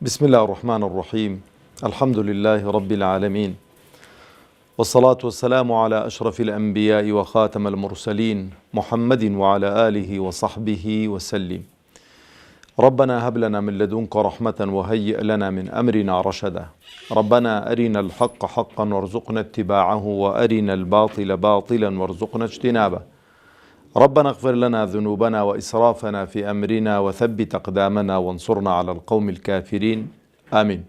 بسم الله الرحمن الرحيم. الحمد لله رب العالمين، والصلاة والسلام على أشرف الأنبياء وخاتم المرسلين محمد وعلى آله وصحبه وسلم. ربنا هب لنا من لدنك رحمة وهيئ لنا من أمرنا رشدا. ربنا أرنا الحق حقا وارزقنا اتباعه، وأرنا الباطل باطلا وارزقنا اجتنابه. ربنا اغفر لنا ذنوبنا وإسرافنا في أمرنا وثبت أقدامنا وانصرنا على القوم الكافرين آمين.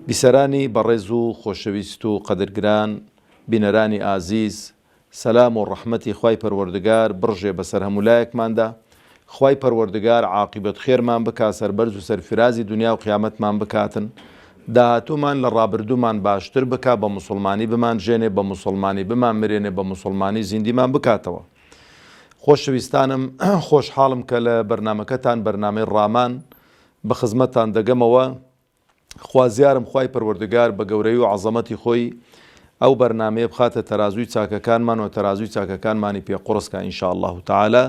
بسراني برزو خوشويستو قدرگران بنراني آزيز، سلام و رحمتي خواي پروردگار برجي بسر همولايك ماندا. خواي پروردگار عاقبت خير مان بكا، سربرز و سرفرازي دنيا و قيامت مان بكاتن. داهاتو مان لرابردو مان باشتر بكا، بمسلماني بمان جيني، بمسلماني بمان مريني، بمسلماني زندي مان بكاتوا. خۆشەویستانم خۆشحاڵم کە لە بەرنامەکەتان بەرنامەی ڕامان بە خزمەتتان دەگەمەوە. خوازیارم خوای پەروەردگار بە گەورەی و عەزەمەتی خۆی ئەو بەرنامەیە بخاتە تەرازووی چاکەکانمان و تەرازووی چاکەکانمانی پێ قوڕسکە ئینشا الله تعالی،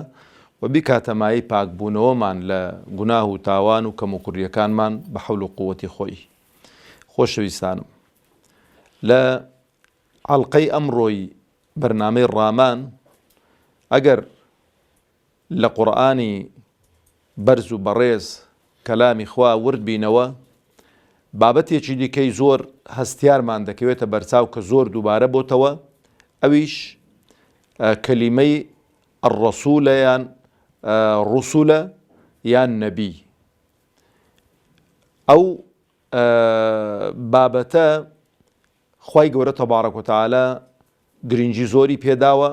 و بیکاتەمایی پاکبوونەوەمان لە گوناه و تاوان و کەم و کوڕیەکانمان بە حەول و قووەتی خۆی. خۆشەویستانم، لە حەڵقەی ئەمڕۆی بەرنامەی ڕامان ئەگەر لە قورئانی بەرز و بەڕێز کەلامی خوا ورد بینەوە، بابەتێکی دیکەی زۆر هەستیارمان دەکەوێتە بەرچاو کە زۆر دووبارە بۆتەوە، ئەویش کەلیمەی ئەڕەسوولە یان ڕوسوولە یان نەبی. ئەو بابەتە خوای گەورە تەبارەک و تەعالا گرنگی زۆری پێداوە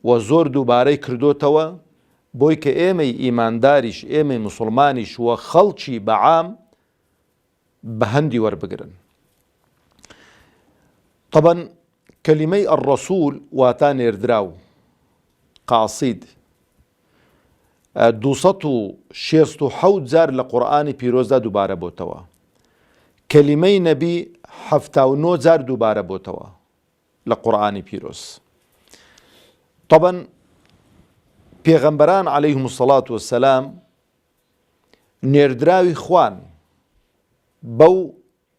و زۆر دووبارەی کردوتەوە بۆی کە ئێمەی ئیمانداریش، ئێمەی موسڵمانیش وە خەڵکی بەعام بە هەندی وەربگرن. طبعاً کەلیمەی ئەڕەسوول واتە نێردراو، قاسید 267 جار لە قورئانی پیرۆزدا دووبارە بۆتەوە. کەلیمەی نەبی 79 جار دووبارە بۆتەوە لە قورئانی پیرۆز. طبعاً پێغەمبەران عەلەیهیم السەڵات وەسسەلام نێردراوی خوان، بەو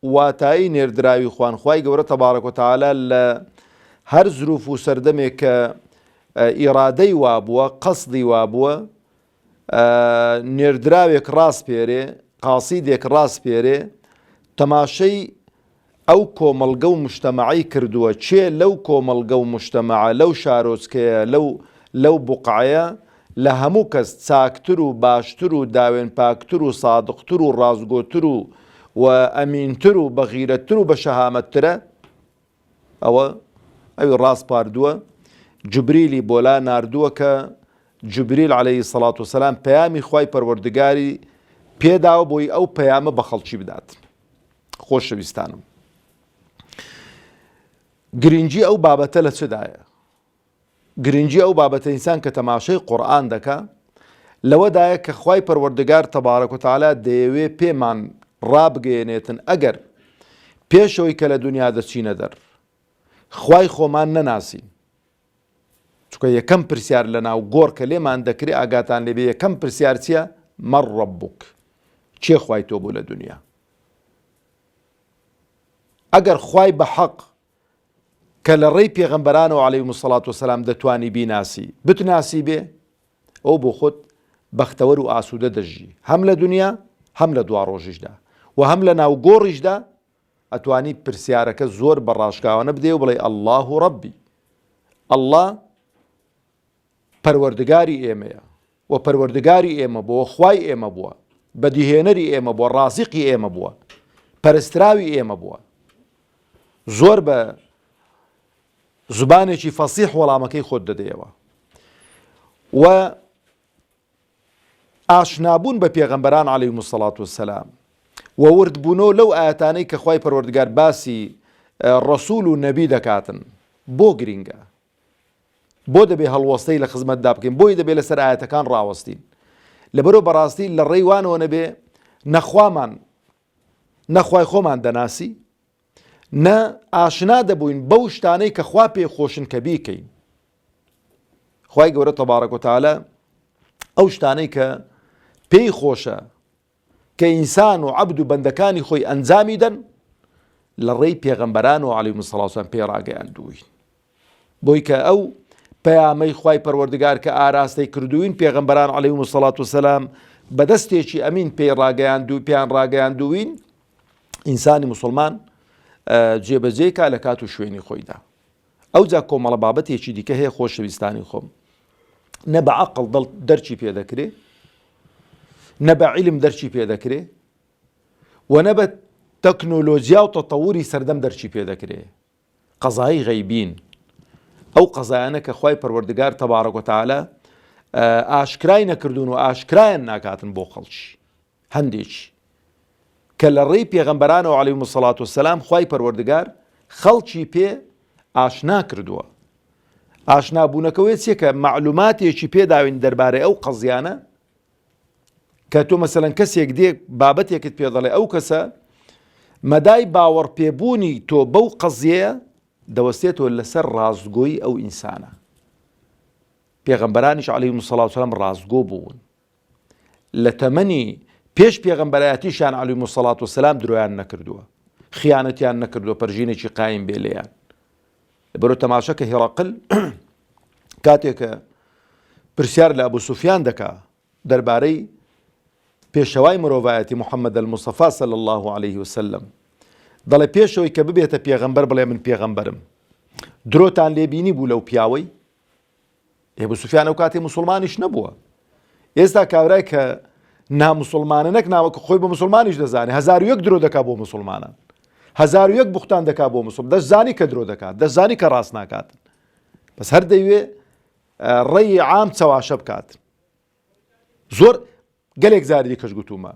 واتایی نێردراوی خوان خوای گەورە تەبارەک وتەعالا لە هەر زروف و سەردەمێک کە ئیرادەی وابووە، قەسدی وابووە، نێردراوێک ڕاستپێرێ، قاسیدێک ڕاستپێرێ، تەماشەی ئەو کۆمەڵگە و مجتەمەعی کردووە، چێ لەو کۆمەڵگە و مجتەمەعە، لەو شارۆچکەیە، لەو بوقعەیە لە هەموو کەس چاکتر و باشتر و داوێن پاکتر و سادقتر و ڕازگۆتر و ئەمینتر و بەغیرەتتر و بە شەهامەتترە، ئەوی ڕاست پاردووە، جوبریلی بۆلا ناردووە کە جوبریل عەلەیهی سەڵات وسەلام پەیامی خوای پەروەردگاری پێداوە بۆی ئەو پەیامە بە خەڵکی بدات. خۆشەویستانم، گرنگی ئەو بابەتە لە چدایە؟ گرنگی ئەو بابەتە ئینسان کە تەماشای قورئان دەکا لەوەدایە کە خوای پەروەردگار تەبارەک و تەعالا دەیەوێ پێمان ڕابگەێنێتن ئەگەر پێشەوەی کە لە دنیا دەچینە دەر خوای خۆمان نەناسین. چونکە یەکەم پرسیار لە ناو گۆڕ کە لێمان دەکرێت ئاگاتان لێبێ، یەکەم پرسیار چییە؟ مەن ڕەبوک، چێ خوای تۆ بوو لە دنیا؟ ئەگەر خوای بە حەق کە لە ڕێی پێغەمبەرانەوە عەلەیهیمو السەڵات وەسەلام دەتوانی بیناسی، بتناسی بێ، ئەو بۆ خۆت بەختەوەر و ئاسوودە دەژی، هەم لە دنیا هەم لە دوا ڕۆژیشدا و هەم لە ناو گۆڕیشدا ئەتوانی پرسیارەکە زۆر بە ڕاشکاوانە بدێ و بڵێ ئەڵڵاه ڕەبی، ئەڵڵا پەروەردگاری ئێمەیە و پەروەردگاری ئێمە بووە، خوای ئێمە بووە، بەدیهێنەری ئێمە بووە، ڕازیقی ئێمە بووە، پەرستراوی ئێمە بووە. زۆر بە زبانێکی فەسیح وەڵامەکەی خۆت دەدەیەوە و ئاشنابوون بە پێغەمبەران عەلەیهیمو السەڵات وەسسەلام و وردبوونەوە لەو ئاەتانەی کە خوای پەروەردگار باسی ڕەسوول و نەبی دەکاتن بۆ گرینگە، بۆ دەبێ هەڵوەستەی لە خزمەتدا بکەین، بۆی دەبێ لەسەر ئاەتەکان ڕاوەستین. لەبەرەوە بەڕاستی لە ڕێیوانەوە نەبێ نەخوای خۆمان دەناسی، نە ئاشنا دەبووین بەو شتانەی کە خوا پێ خۆشن کە بیکەین. خوای گەورە تەبارەک و تەعالا ئەو شتانەی کە پێی خۆشە کە ئینسان و عەبد و بەندەکانی خۆی ئەنجامی دەن لە ڕێی پێغەمبەران و عەلەیهیمو سەڵاتو وەسەلام پێ ڕاگەیاندووین. بۆی کە ئەو پەیامەی خوای پەروەردگار کە ئاراستەی کردوین پێغەمبەران عەلەیهیمو سەڵاتو وەسەلام بەدەستێکی ئەمین پێیان ڕاگەیاندووین، ئینسانی موسڵمان جێبەجێکە لە کات و شوێنی خۆیدا. ئەوجا کۆمەڵە بابەتێکی دیکە هەیە خۆشەویستانی خۆم، نە بە عەقڵ دەرچی پێ دەکرێ، نە بە عیلم دەرچی پێ دەکرێ، و نە بە تەکنۆلۆژیا و تەتەووری سەردەم دەرچی پێ دەکرێ. قەزایی غەیبین، ئەو قەزایانە کە خوای پەروەردگار تەبارەک وتەعالە ئاشکرای نەکردوون و ئاشکرایان ناکاتن بۆ خەڵکی هەندێکی کە لە ڕێی پێغەمبەرانەوە عەلەیهیمو سەڵاتو وەسەلام خوای پەروەردگار خەڵکی پێ ئاشنا کردووە. ئاشنابوونەکەوەی چیە؟ کە معلوماتێکی پێداوین دەربارەی ئەو قەزیانە کە تۆ مەسەلەن کەسێک دێ بابەتێکت پێ دەڵێ، ئەو کەسە مەدای باوەڕ پێبوونی تۆ بەو قەزیەیە دەوەستێتەوە لەسەر ڕازگۆیی ئەو ئینسانە. پێغەمبەرانیش عەلەیهیمو سەڵاتو وەسەلام ڕازگۆ بوون، لە تەمەنی پێش پێغەمبەرایەتیشان عەلەیهیمو سەڵاتو وەسەلام درۆیان نەکردووە، خیانەتیان نەکردووە، پەرژینێکی قایم بێ لێیان. لەبەرەوە تەماشەکە هێڕەقل کاتێکە پرسیار لە ئەبوو سوفیان دەکا دەربارەی پێشەوای مرۆڤایەتی محەممەد الموستەفا صلی الله عليه وسلم، دەڵێ پێشەوەی کە ببێتە پێغەمبەر بڵێ من پێغەمبەرم، درۆتان لێبینی بوو لەو پیاوەی؟ ئەبوو سوفیان ئەو کاتێ موسڵمانیش نەبووە. ئێستا کابرای کە ناموسڵمانە نەک ناوەکە خۆی بە موسڵمانیش دەزانێ، 1001 درۆ دەکا بۆ موسڵمانان، 1001 بوختان دەکا بۆ موسڵمان، دەشزانی کە درۆ دەکات، دەشزانی کە ڕاست ناکاتن، بەس هەر دەیوێ ڕێی عام چەواشە بکاتن. زۆر گەلێک زاری کەش گوتومە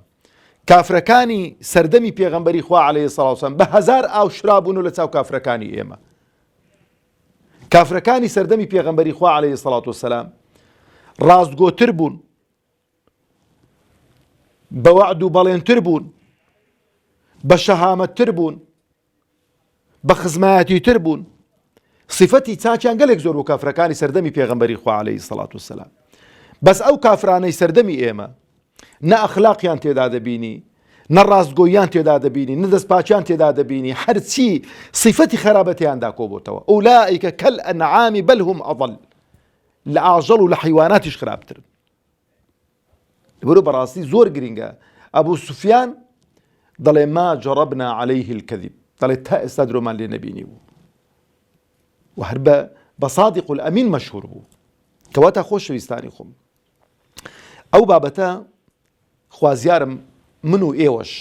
کافرەکانی سەردەمی پێغەمبەری خوا عەلەیهی سەڵاتو وەسەلام بە 1000 ئاو شرابوون و لە چاو کافرەکانی ئێمە. کافرەکانی سەردەمی پێغەمبەری خوا عەلەیهی سەڵاتو وەسەلام ڕاستگۆتر بوون، بە وەعد و بەڵێنتر بوون، بە شەهامەتتر بوون، بە خزمایەتیتر بوون. صفەتی چاکیان گەلێک زۆر و کافرەکانی سەردەمی پێغەمبەری خوا عەلەیهی سەڵاتو وەسەلام. بەس ئەو کافرانەی سەردەمی ئێمە نە ئەخلاقیان تێدا دەبینی، نە ڕاستگۆییان تێدا دەبینی، نە دەستپاچیان تێدا دەبینی، هەرچی صفەتی خەرابەتیاندا کۆبووتەوە. ئولائیکە کەلئەنعام بەل هوم ئەضەل، لە ئاژەڵ و لە حیواناتیش خراپترن. بەرۆ بەڕاستی زۆر گرینگە. ئەبوو سوفیان دەڵێ ما جەڕەبنا عەلەیه الکەذب، دەڵێ تا ئێستا درۆمان لێ نەبینی بوو، و هەر بە صادق الئەمین مەشهوور بوو. کەواتە خۆشەویستانی خۆم، ئەو بابەتە خوازیارم من و ئێوەش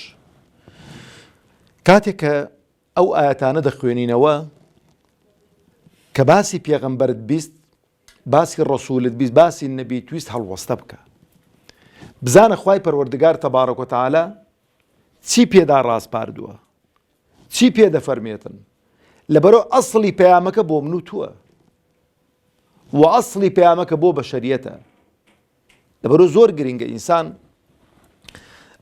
کاتێک کە ئەو ئاەتانە دەخوێنینەوە کە باسی پێغەمبەرت بیست، باسی ڕەسوولت بیست، باسی نەبی تویست هەڵوەستە بکە، بزانە خوای پەروەردگار تەبارەک وتەعالە چی پێدا ڕاستپاردووە، چی پێدەفەرمێتن. لەبەرەوە ئەسڵی پەیامەکە بۆ من و تووە، و ئەسڵی پەیامەکە بۆ بەشەریەتە. لەبەرەوە زۆر گرینگە ئینسان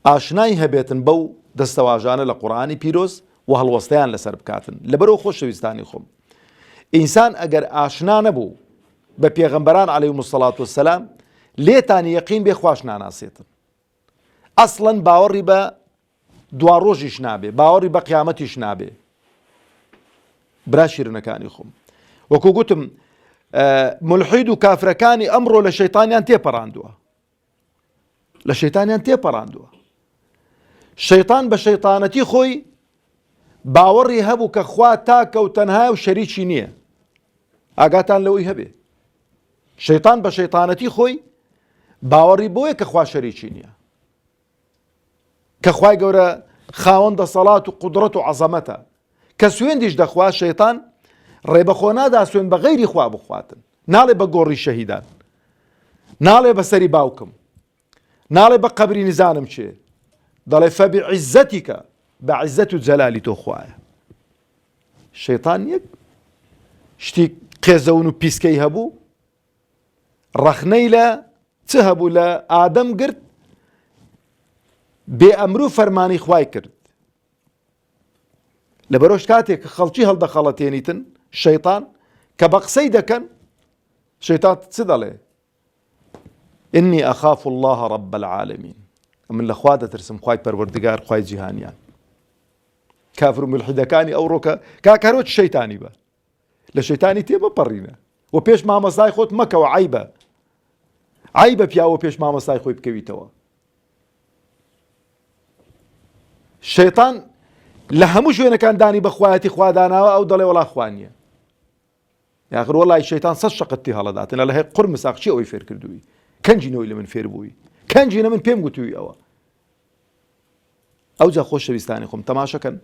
ئاشنای هەبێتن بەو دەستەواژانە لە قورئانی پیرۆز و هەڵوەستەیان لەسەر بکاتن. لەبەرەوە خۆشەویستانی خۆم، ئینسان ئەگەر ئاشنا نەبوو بە پێغەمبەران عەلەیهیمو سەڵاتو وەسەلام، لێتان یەقین بێ خوش ناناسێتن. ئەسڵەن باوەڕی بە دوا ڕۆژیش نابێ، باوەڕی بە قیامەتیش نابێ. برا شیرنەکانی خۆم، وەکو گوتم ملحید و کافرەکانی ئەمڕۆ لە شەیتانیان تێپەڕاندووە، لە شەیتانیان تێپەڕاندووە. شەیتان بە شەیتانەتی خۆی باوەڕی هەبوو کە خوا تاکە و تەنها و شەریکی نییە. ئاگاتان لەوەی هەبێ، شەیتان بە شەیتانەتی خۆی باوەڕی بۆیە کە خوا شەریکی نییە، کە خوای گەورە خاوەندە سەڵات و قودرەت و عەزەمەتە، کە سوێندیش دەخوا. شەیتان ڕێبەخۆ نادا سوێن بە غەیری خوا بخواتن، ناڵێ بە گۆڕی شەهیدان، ناڵێ بە سەری باوکم، ناڵێ بە قەبری نزانم چێ، دەڵێ فەبعیزەتیکە، بە عیزەت و جەلالی تۆ خوایە. شەیتان یەک شتی قێزەون و پیسکەی هەبوو، ڕەخنەی لە چ هەبوو؟ لە ئادەم گرت، بێ ئەمر و فەرمانی خوای کرد. لەبەرۆش کاتێک کە خەڵکی هەڵدەخەڵەتێنیتن شەیتان کە بە قسەی دەکەن، شەیتان چ دەڵێ؟ إني أخاف الله رب العالمين من لخوادة ترسم خواي پروردگار خواي جهانيان كافر ملحدكاني أو روكا كاكاروت الشيطاني با لشيطاني تيبا برينا وبيش ما مصاي خوت مكة وعيبة عيبة بيا وبيش ما مصاي خوي بكويتوا الشيطان لهموش وين كان داني بخواتي خوادانا أو ضلي ولا أخوانيا يا أخي والله الشيطان صشقتي هالدات إن الله قرم ساق شيء ويفير كردوي كان جينا إلى من فير بوي كان جينا من بيم قتوي أو جا خوش بيستاني خم تماشا كان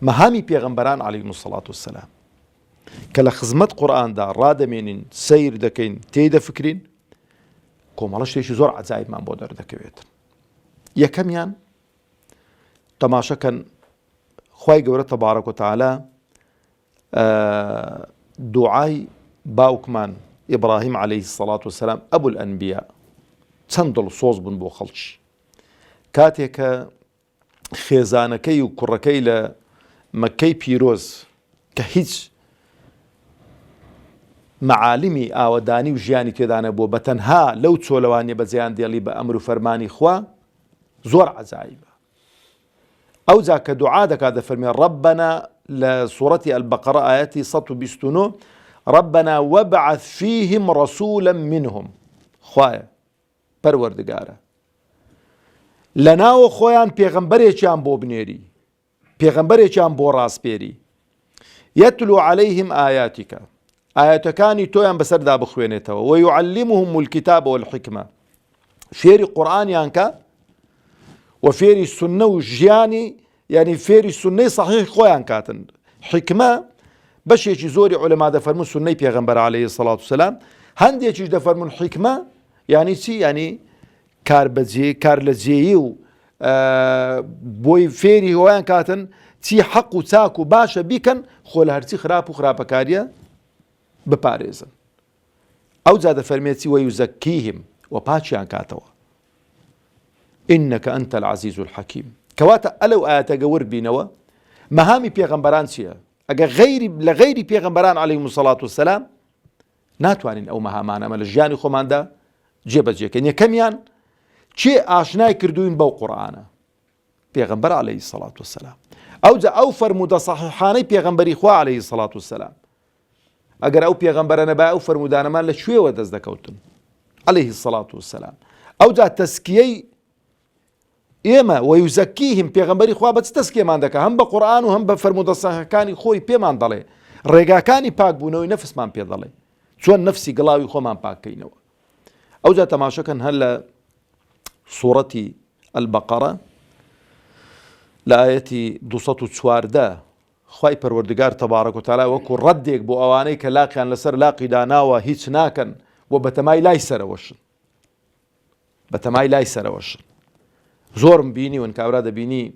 مهامي بيغمبران عليهم الصلاة والسلام كلا خزمت قرآن دا رادمين سير دكين تيدا فكرين كوم الله شيء زور عزايب من بودر دكويت يا كم يان تماشا كان خواي قورة تبارك وتعالى دعاي باوكمان إبراهيم عليه الصلاة والسلام أبو الأنبياء تندل صوز بن بو خلش كاتيك خيزانكي وكركي لمكي بيروز كهيج معالمي آوداني وجياني تيدانا بو بتنها لو تسولواني بزيان ديالي بأمر فرماني خوا زور عزايبه أو ذاك دعاء هذا فرمي ربنا لسورة البقرة آياتي 129 ربنا وابعث فيهم رسولا منهم خوايا پروردگارا لناو خویان پیغمبرێکیان بۆ بنێری پیغمبرێکیان بۆ ڕاستپێری يتلو عليهم آياتك آياتكاني تويان بسردا بخوينيتوا ويعلمهم الكتاب والحكمة فيري قرآن يانكا وفيري السنة وجياني يعني فيري السنة صحيح خويان كاتن حكمة باش يجي زوري علماء دفرمون سنة پیغمبر عليه الصلاة والسلام هندي يجي دفرمون حكمة يعني سي يعني كاربزي كارلزي و بوي فيري هوان كاتن تي حق و تاك و باشا بيكن خول هرتي خراب و خرابكاريا بباريزن او زاد فرميتي ويزكيهم وباتشيان كاتوا إنك أنت العزيز الحكيم كواتا ألو آياتا قور بينوا مهامي بيغمبران سيا أجا لغيري بيغمبران عليهم الصلاة والسلام ناتوانين أو مهامان أما لجياني خومان دا جيبا جيكين يكميان چي آشناي كردوين بو قرآن بيغمبر عليه الصلاة والسلام أو جا أو فرمودا صحيحاني بيغمبري خوا عليه الصلاة والسلام أجر أو بيغمبرنا با أو فرمودانا ما لشوية ودزدكوتن عليه الصلاة والسلام أو جا تسكيي إما ويزكيهم بيغمبري خوا بس تسكي ما عندك هم بقرآن وهم بفرمود الصحيحاني خوي بيمان ضلي رجاكاني باك بونوي نفس ما بيضلي شو نفسي قلاوي خو ما باك كينو أو جا تماشكن هلا سورة البقرة لآية دوسط سواردا خواي پروردگار تبارك وتعالى وكو رديك بو اواني كلاقي ان لسر لاقي داناوا هيچ ناكن وبتماي لايسر وشن بتماي لايسر وشن زورم بيني وان كاورا دبيني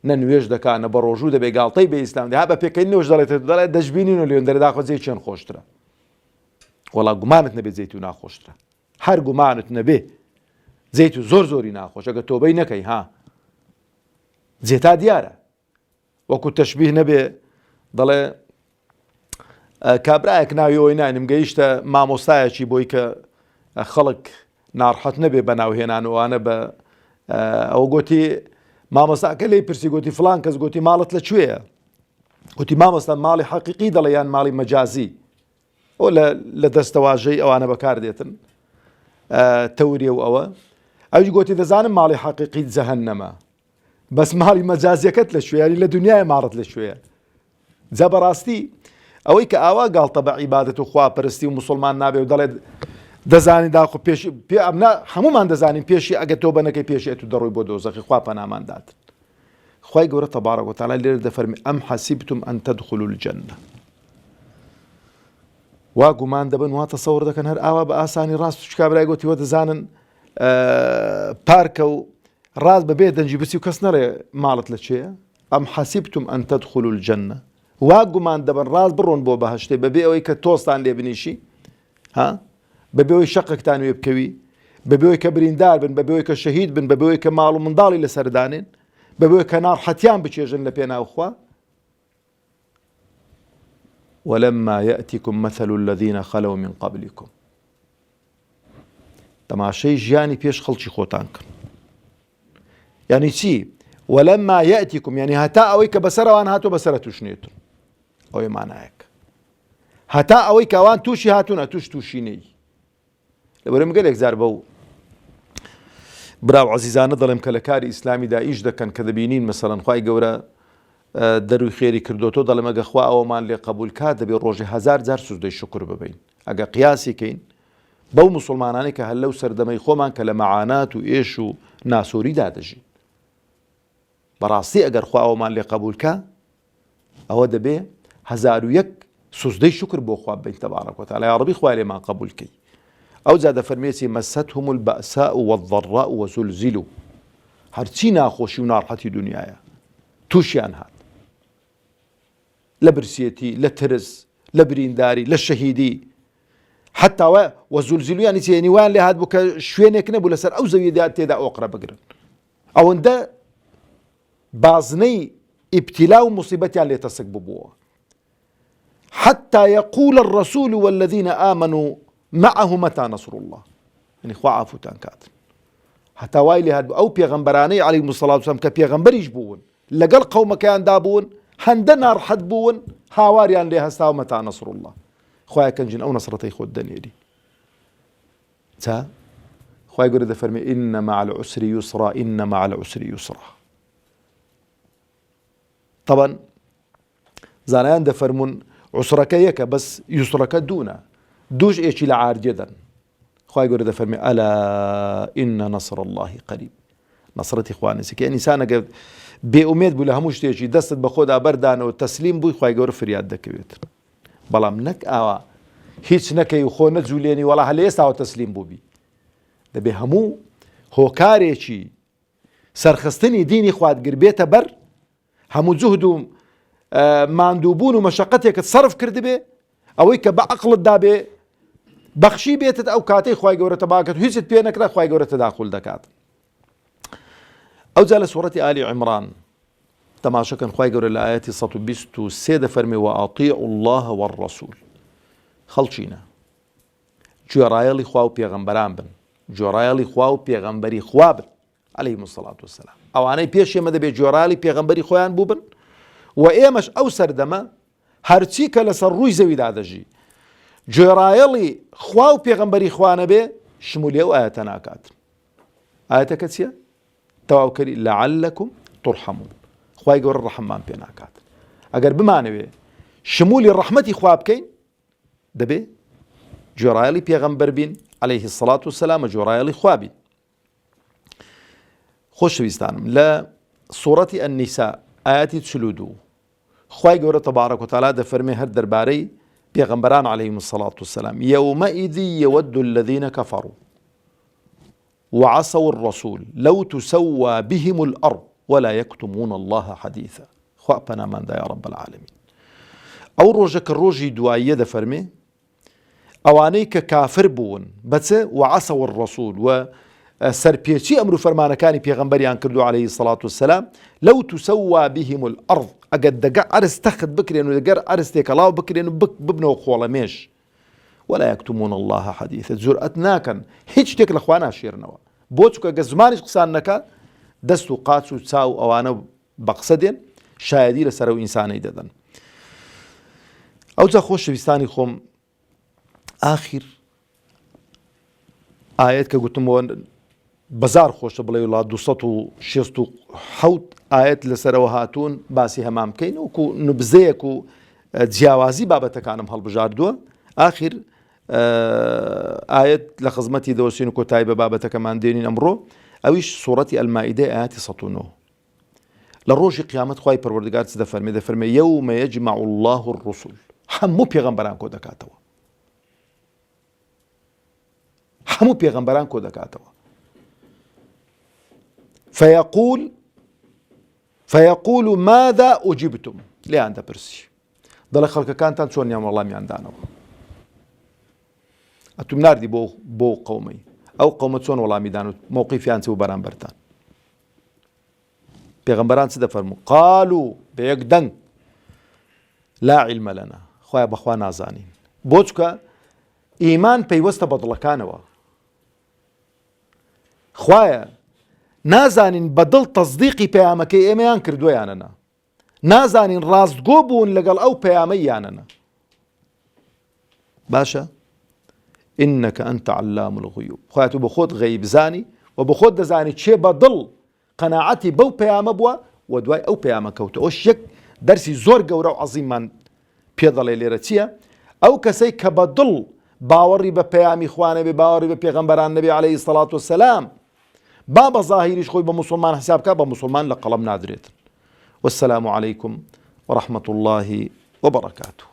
ننويج دكا انا بروجو دبي غالطي باسلام ده هبا بيكني وش دلت دجبيني ليون در داخو زي چن خوشترا والله غمانت نبي زيتو نا خوشترا هر غمانت نبي زيتو زور زوري نا خوش اگه توبه نكاي ها زيتا دياره وكو تشبيه نبي ضل كابرايك ناوي نايم جيشتا ما مستايشي بويك خلق نارحت نبي بناو هنا وانا ب او قوتي ما مستاك لي برسي قوتي فلان كز قوتي مالت لشويه قوتي ما مستا مالي حقيقي ضليان مالي مجازي ولا لدستواجي او انا بكارديتن توريه او قوتي اذا زانم مالي حقيقي جهنم بس مالي مجازي كت لشويه يعني لدنيا مارت لشويه زبراستي اوي كاوا قال طبع عباده خوا برستي ومسلمان نابي ودل دزاني داخو بيش بي ابنا همومان دزاني بيشي اگه توبه نكي بيشي تو دروي بو دوزخ خوا پنامان دات خوای ګوره تبارک وتعالى لير د فرمي ام حسبتم ان تدخلوا الجنه واغمان دبن وا تصور دكن هر اوا باساني راس شكابراي قوتي ودزانن باركو راز ببيت دنجي بسي وكسنر مالت لشيء ام حسبتم ان تدخلوا الجنه واغمان دبن راز برون بو بهشتي ببي اوي كتوستان لي بنيشي ها ببي اوي شقك تاني يبكوي ببي اوي كبريندار بن ببي اوي كشهيد بن ببي اوي كمال من ضالي لسردانين ببي اوي كنار حتيان بتشيجن لبينا اخوا ولما ياتكم مثل الذين خلوا من قبلكم تەماشەی ژیانی پێش خەڵکی خۆتان کرد. یعنی چی؟ وەلەمما یەئتیکم، یعنی هەتا ئەوەی کە بەسەرەوان هاتووە بەسەرە تووشنێتون. ئەوەی مانایەکە هەتا ئەوەی کە ئەوان تووشی هاتوونە تووشی نەی. لەبەرەوەی گەلێک جار بەو براو عەزیزانە دەڵێم کە لە کاری ئیسلامیدا ئیش دەکەن کە دەبینین مەسەڵەن خوای گەورە دەروی خێری کردوتۆ دەڵێم ئەگە خوا ئەوەمان لێ قبول کات دەبێت ڕۆژی 1000 جار سوزدەی شکر ببین. ئەگە قیاسی کەین بەو موسڵمانانی کە هەر لەو سەردەمەی خۆمان کە لە مەعانات و ئێش و ناسۆریدا دەژین، بەڕاستی ئەگەر خوا ئەوەمان لێ قبول کا ئەوە دەبێ 1001 سوزدەی شکر بۆ خوا بین تەبارەک وتعالە. یا ڕەبی خوا لێمان قبول کەی. ئەو جا دەفەرمێتی مەسەتهم البەئساء والضەڕاء وزولزلوا، هەرچی ناخۆشی و ناڕەحەتی دنیایە تووشیان هات، لە برسێتی، لە ترس، لە برینداری، لە شەهیدی، حتاوە وەزولزلوا یانی چی؟ ویان لێ هات بوو کە شوێنێک نەبوو لەسەر ئەو زەویەدا تێدا ئۆقرە بگرن. ئەوەندە بازنەی ئیبتیلا و موسیبەتیان لێ تەسک ببووە. حتى يقول الرسول والذين آمنوا معه متى نصر الله، يعني خوا عفوتان كات حتى وايلي هاد أو بيغمبراني عليه الصلاة والسلام كبيغمبريش بون لقل قوم كان دابون هندنا رحد بون هاواريان ليها استاو متى نصر الله. خوايا كان جن أو نصرتي خود دنيلي تا خوايا يقول فرمي إن مع العسر يسرا إن مع العسر يسرا. طبعا زانيان دفرمون عسرك يك بس يسرك دونا دوش إيش لعار جدا. خواهي يقول هذا فرمي ألا إن نصر الله قريب. نصرتي إخواني سكي إنسان بأميد بولا هموش تيجي دست بخود أبردان وتسليم بوي خواهي يقول فرياد دكويت بلام نك آوا هيش نكي وخو نزوليني ولا هليس أو تسليم بوبي دبي همو هو كاريشي سرخستني ديني خواد قربيته بر همو جهدو ماندوبون ومشقتك تصرف كرد به أوي كبعقل الدابه بخشي بيتت أو كاتي خواهي قورة تباكت وهيست بينك لا خواهي قورة تداخل دكات. أو زال سورة آل عمران تماشا كان خواهي قورة الآيات سطو بيستو سيدة فرمي وأطيعوا الله والرسول. خلشينا جورايالي خواهو بيغمبران بن جورايالي خواهو بيغمبري خوابن عليهم الصلاة والسلام. أو عناي بيش يمد بي جورالي بيغمبري خوان بوبن وإيمش أو سردما هرچی کە لەسەر ڕووی زەویدا دەژی جێڕایەڵی خوا و پێغەمبەری خوانە بێ شمولی ئەو ئاەتە ناکات. ئاەتەکە چییە؟ تەواوکەری لەعەلەکم تورحەمون، خوای گەورە ڕەحممان پێ ناکات. ئەگەر بمانەوێ شمولی ڕەحمەتی خوا بکەین دەبێ جێڕایەڵی پێغەمبەر بین عەلەیهی السەڵات وەسەلام، جێڕایەڵی خوا بین. خۆشەویستانم لە سوورەتی ئەننیسا ئاەتی 42 خواهي قورة تبارك وتعالى دفرمي هر درباري بيغمبران عليهم الصلاة والسلام يومئذ يود الذين كفروا وعصوا الرسول لو تسوى بهم الأرض ولا يكتمون الله حديثا. خوابنا من دا يا رب العالمين. أو روجك الروجي دعائية دفرمي أوانيك كافر بون بس وعصوا الرسول و سربيتشي أمر فرمان كان بيغمبري عن كردو عليه الصلاة والسلام لو تسوى بهم الأرض أقد دقا أرس تخذ بكري إنه دقا أرس تيكلاو بكري إنه ببنو خوالة ميش ولا يكتمون الله حديثا. جرأتنا كان هيج تيك الأخوانا شيرنوا بوتشكا قزمانيش قصانكا دستو قاتسو تساو أوانا بقصدين شاهدي لسرو إنساني ددن. أو جا خوش بستاني خوم آخر آيات كقلتم بزار خوش بڵێ وڵات 267 ئاەت لەسەرەوە هاتوون باسی هەمان بکەین وەکو نوبزەیەک و جیاوازی بابەتەکانم هەڵبژاردووە. آخر ئاەت لە خزمەتی دەوەسین و کۆتایی بە بابەتەکەمان دێنین ئەمڕۆ ئەویش سوورەتی ئەلمائیدە ئاەتی 109 لە ڕۆژی قیامەت خوای پەروەردگار چ دەفەرمێ یەومە یەجمع الله الرسل هەموو پێغەمبەران کۆ دەکاتەوە، هەموو پێغەمبەران کۆ دەکاتەوە. فيقول ماذا أجبتم لێیان دەپرسی دەڵێ خەڵکەکانتان چۆنیان وەڵامیان دانەوە. ئەتوم ناردی بۆ قەومەی ئەو قەومە چۆن وەڵامی دان و مووقیفیان چ بوو بەرامبەرتان. پێغەمبەران چ دەفەرموو؟ قالوا بە یەک دەنگ لا علم لنا، خۆیان بەخوا نازانین. بۆ چکە ئیمان پەیوەستە بە دڵەکانەوە. خوایە نازانین بەدڵ تەزدیقی پەیامەکەی ئێمەیان کردویانەنا، نازانین ڕاستگۆ بوون لەگەڵ ئەو پەیامەی یانەنا. باشە ئینەکە ئەنتە عەلام الغویوب، خوایە تو بە خۆت غەیب زانی و بە خۆت دەزانی چێ بەدڵ قەناعەتی بەو پەیامە بووە و دوای ئەو پەیامە کەوتە. ئەوش یەک دەرسی زۆر گەورە و عەزیممان پێ دەڵێ لێرە چییە؟ ئەو کەسەی کە بەدڵ باوەڕی بە پەیامی خوا نەبێ، باوەڕی بە پێغەمبەران نەبێ عەلەیهی سەڵات وەسەلام، با بە ظاهیریش خۆی بە موسڵمان حساب بکات، بە موسڵمان لە قەڵەم نادرێتن. والسلام عليكم ورحمة الله وبركاته.